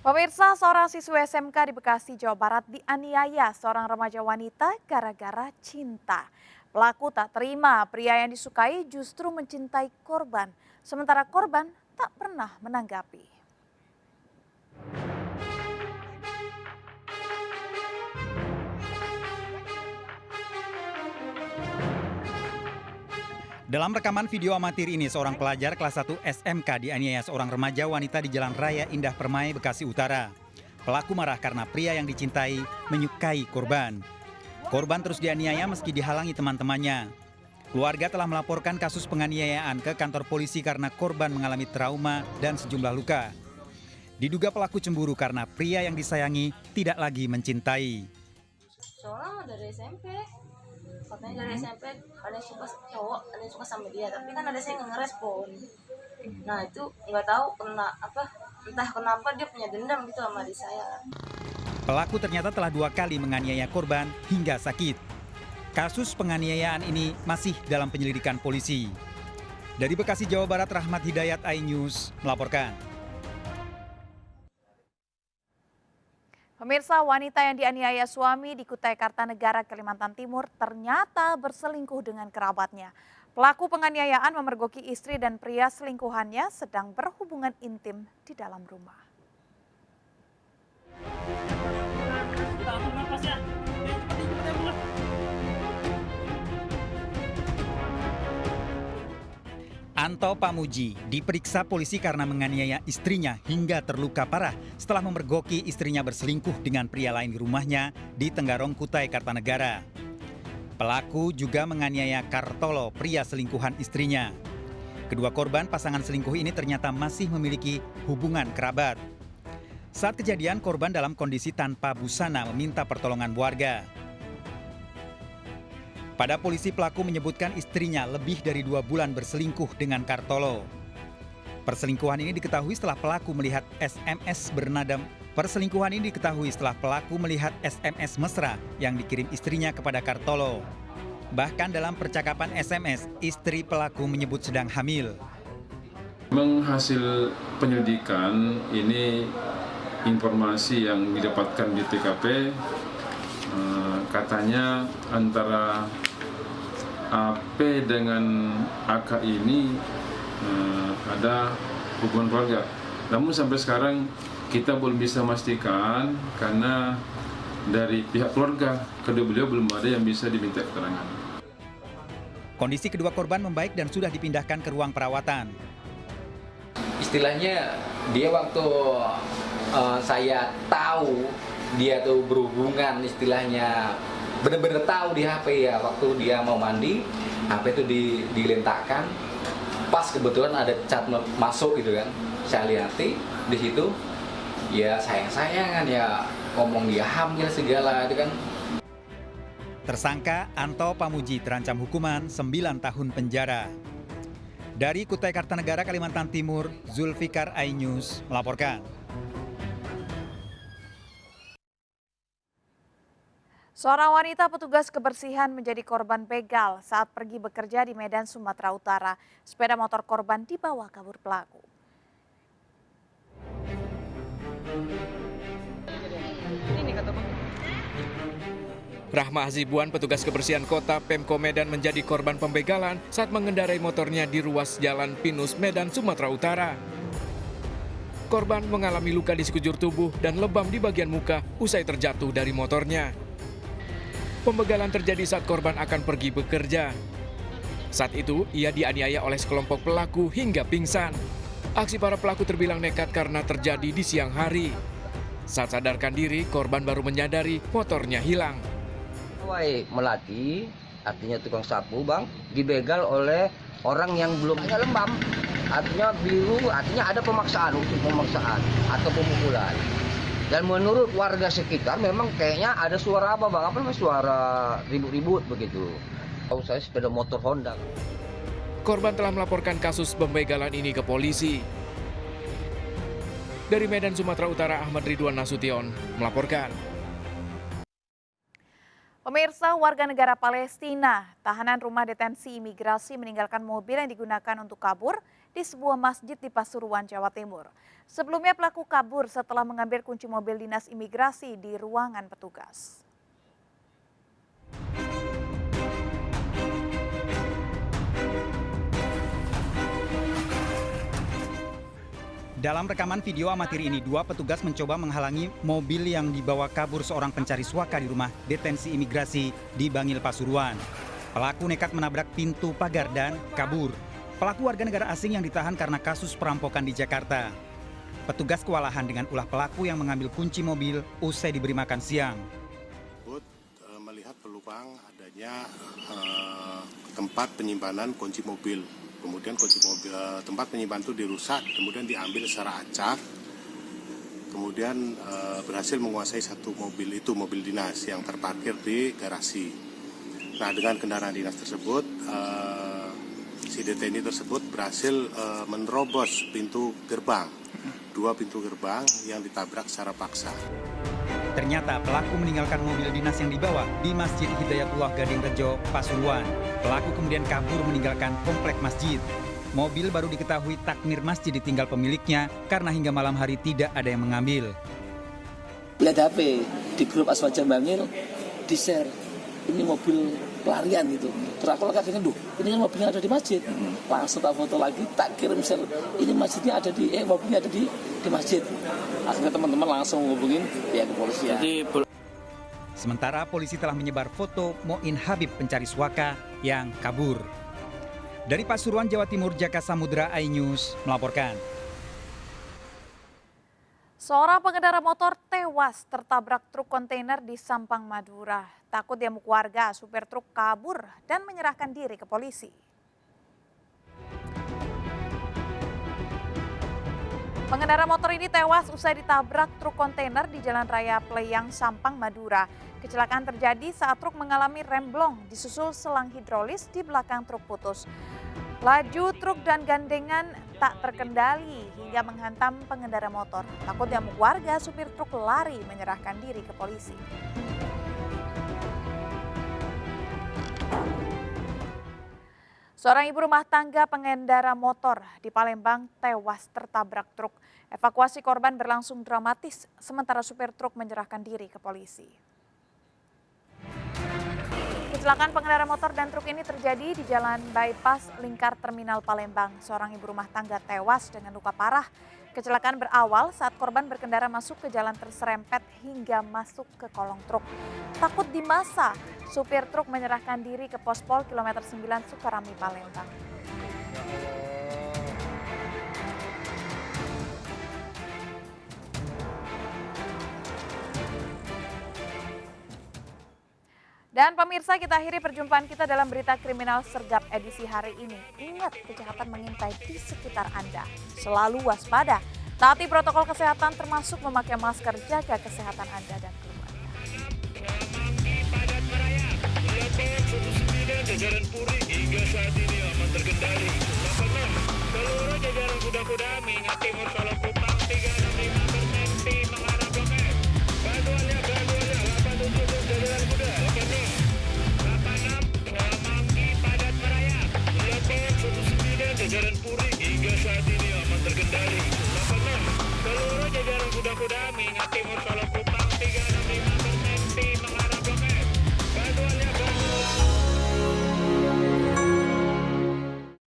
Pemirsa, seorang siswa SMK di Bekasi, Jawa Barat dianiaya seorang remaja wanita gara-gara cinta. Pelaku tak terima pria yang disukai justru mencintai korban, sementara korban tak pernah menanggapi. Dalam rekaman video amatir ini, seorang pelajar kelas 1 SMK dianiaya seorang remaja wanita di Jalan Raya Indah Permai, Bekasi Utara. Pelaku marah karena pria yang dicintai menyukai korban. Korban terus dianiaya meski dihalangi teman-temannya. Keluarga telah melaporkan kasus penganiayaan ke kantor polisi karena korban mengalami trauma dan sejumlah luka. Diduga pelaku cemburu karena pria yang disayangi tidak lagi mencintai. Soalnya dari SMP, katanya dari SMP ada yang suka cowok, ada yang suka sama dia, tapi kan ada saya nggak ngerespon. Nah itu nggak tahu entah kenapa dia punya dendam gitu sama adik saya. Pelaku ternyata telah 2 kali menganiaya korban hingga sakit. Kasus penganiayaan ini masih dalam penyelidikan polisi. Dari Bekasi, Jawa Barat, Rahmat Hidayat, iNews melaporkan. Pemirsa, wanita yang dianiaya suami di Kutai Kartanegara, Kalimantan Timur ternyata berselingkuh dengan kerabatnya. Pelaku penganiayaan memergoki istri dan pria selingkuhannya sedang berhubungan intim di dalam rumah. Anto Pamuji diperiksa polisi karena menganiaya istrinya hingga terluka parah setelah memergoki istrinya berselingkuh dengan pria lain di rumahnya di Tenggarong, Kutai Kartanegara. Pelaku juga menganiaya Kartolo, pria selingkuhan istrinya. Kedua korban pasangan selingkuh ini ternyata masih memiliki hubungan kerabat. Saat kejadian, korban dalam kondisi tanpa busana meminta pertolongan warga. Pada polisi, pelaku menyebutkan istrinya lebih dari 2 bulan berselingkuh dengan Kartolo. Perselingkuhan ini diketahui setelah pelaku melihat SMS mesra yang dikirim istrinya kepada Kartolo. Bahkan dalam percakapan SMS, istri pelaku menyebut sedang hamil. Menghasil penyelidikan ini informasi yang didapatkan di TKP, katanya antara AP dengan AK ini ada hubungan keluarga. Namun sampai sekarang kita belum bisa memastikan karena dari pihak keluarga kedua beliau belum ada yang bisa diminta keterangan. Kondisi kedua korban membaik dan sudah dipindahkan ke ruang perawatan. Istilahnya dia waktu saya tahu dia tuh berhubungan, istilahnya bener-bener tahu di HP ya, waktu dia mau mandi HP itu diletakkan, pas kebetulan ada chat masuk gitu kan, saya lihati di situ ya, sayang-sayangan ya, ngomong dia hamil segala itu kan. Tersangka Anto Pamuji terancam hukuman 9 tahun penjara. Dari Kutai Kartanegara, Kalimantan Timur, Zulfikar, iNews melaporkan. Seorang wanita petugas kebersihan menjadi korban begal saat pergi bekerja di Medan, Sumatera Utara. Sepeda motor korban dibawa kabur pelaku. Rahma Hazibuan, petugas kebersihan kota Pemko Medan, menjadi korban pembegalan saat mengendarai motornya di ruas Jalan Pinus, Medan, Sumatera Utara. Korban mengalami luka di sekujur tubuh dan lebam di bagian muka usai terjatuh dari motornya. Pembegalan terjadi saat korban akan pergi bekerja. Saat itu, ia dianiaya oleh sekelompok pelaku hingga pingsan. Aksi para pelaku terbilang nekat karena terjadi di siang hari. Saat sadarkan diri, korban baru menyadari motornya hilang. Melati, artinya tukang sapu, Bang, dibegal oleh orang yang belum lembam. Artinya biru, artinya ada pemaksaan, untuk pemaksaan atau pemukulan. Dan menurut warga sekitar memang kayaknya ada suara apa, Bang? Apa namanya, suara ribut-ribut begitu. Tahu saya sepeda motor Honda. Korban telah melaporkan kasus pembegalan ini ke polisi. Dari Medan, Sumatera Utara, Ahmad Ridwan Nasution melaporkan. Pemirsa, warga negara Palestina, tahanan rumah detensi imigrasi meninggalkan mobil yang digunakan untuk kabur di sebuah masjid di Pasuruan, Jawa Timur. Sebelumnya pelaku kabur setelah mengambil kunci mobil dinas imigrasi di ruangan petugas. Dalam rekaman video amatir ini, dua petugas mencoba menghalangi mobil yang dibawa kabur seorang pencari suaka di rumah detensi imigrasi di Bangil, Pasuruan. Pelaku nekat menabrak pintu pagar dan kabur. Pelaku warga negara asing yang ditahan karena kasus perampokan di Jakarta. Petugas kewalahan dengan ulah pelaku yang mengambil kunci mobil usai diberi makan siang. Melihat peluang adanya tempat penyimpanan kunci mobil. Kemudian kunci mobil, tempat penyimpanan itu dirusak, kemudian diambil secara acak. Kemudian berhasil menguasai satu mobil itu, mobil dinas yang terparkir di garasi. Nah, dengan kendaraan dinas tersebut, si DTNI tersebut berhasil menerobos pintu gerbang, dua pintu gerbang yang ditabrak secara paksa. Ternyata pelaku meninggalkan mobil dinas yang dibawa di Masjid Hidayatullah Gading Rejo, Pasuruan. Pelaku kemudian kabur meninggalkan komplek masjid. Mobil baru diketahui takmir masjid ditinggal pemiliknya karena hingga malam hari tidak ada yang mengambil. Lihat HP di grup Aswaja Bangil, di-share, ini mobil pelarian gitu. Terus aku kagetnya, ini kan mobilnya ada di masjid. Langsung tak foto lagi, tak kirim share, ini masjidnya ada di, mobilnya ada di masjid. Akhirnya teman-teman langsung menghubungin pihak kepolisian. Sementara polisi telah menyebar foto Moin Habib pencari suaka yang kabur. Dari Pasuruan, Jawa Timur, Jaka Samudra iNews melaporkan. Seorang pengendara motor tewas tertabrak truk kontainer di Sampang, Madura. Takut diamuk warga, supir truk kabur dan menyerahkan diri ke polisi. Pengendara motor ini tewas usai ditabrak truk kontainer di Jalan Raya Pleyang, Sampang, Madura. Kecelakaan terjadi saat truk mengalami remblong disusul selang hidrolis di belakang truk putus. Laju truk dan gandengan tak terkendali hingga menghantam pengendara motor. Takut diamuk warga, supir truk lari menyerahkan diri ke polisi. Seorang ibu rumah tangga pengendara motor di Palembang tewas tertabrak truk. Evakuasi korban berlangsung dramatis, sementara supir truk menyerahkan diri ke polisi. Kecelakaan pengendara motor dan truk ini terjadi di Jalan Bypass Lingkar Terminal Palembang. Seorang ibu rumah tangga tewas dengan luka parah. Kecelakaan berawal saat korban berkendara masuk ke jalan terserempet hingga masuk ke kolong truk. Takut dimasa, supir truk menyerahkan diri ke Pospol kilometer 9 Sukarami, Palembang. Dan pemirsa, kita akhiri perjumpaan kita dalam berita kriminal sergap edisi hari ini. Ingat, kejahatan mengintai di sekitar Anda. Selalu waspada, taati protokol kesehatan termasuk memakai masker, jaga kesehatan Anda dan keluarga. Jajaran Polri hingga saat ini aman terkendali. Seluruh jajaran kuda-kuda mengingati masalah